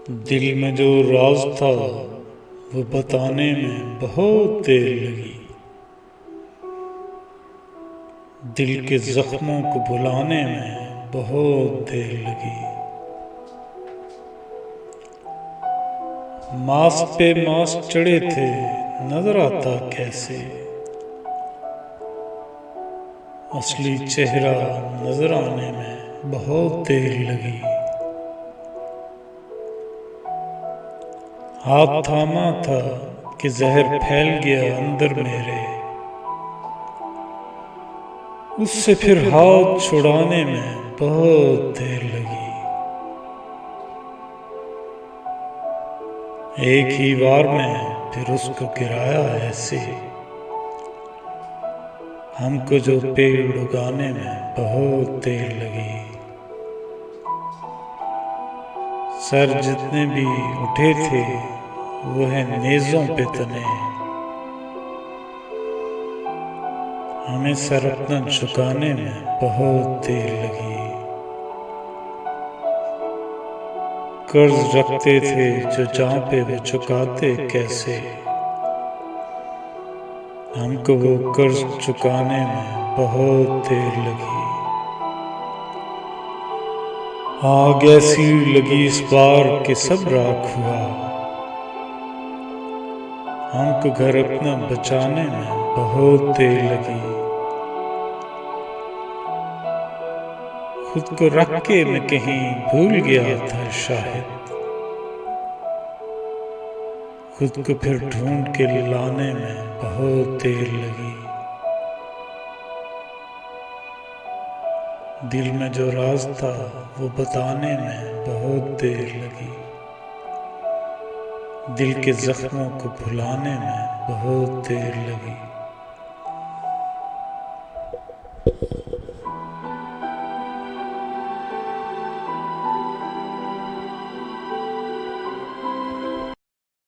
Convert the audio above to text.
दिल में जो राज था वो बताने में बहुत देर लगी। दिल के जख्मों को भुलाने में बहुत देर लगी। मास्क पे मास्क चढ़े थे, नजर आता कैसे असली चेहरा नजर आने में बहुत देर लगी। हाथ थामा था कि जहर फैल गया अंदर मेरे, उससे फिर हाथ छुड़ाने में बहुत देर लगी। एक ही बार में फिर उसको गिराया ऐसे, हमको जो पेड़ उगाने में बहुत देर लगी। सर जितने भी उठे थे वो है नेज़ों पे तने, हमें सर अपना झुकाने में बहुत देर लगी। कर्ज रखते थे जो जहाँ पे वो चुकाते कैसे, हमको वो कर्ज चुकाने में बहुत देर लगी। आग ऐसी लगी इस बार कि सब राख हुआ, हमको घर अपना बचाने में बहुत देर लगी। खुद को रख के मैं कहीं भूल गया था शायद, खुद को फिर ढूंढ के लाने में बहुत देर लगी। दिल में जो राज था वो बताने में बहुत देर लगी। दिल के जख्मों को भुलाने में बहुत देर लगी।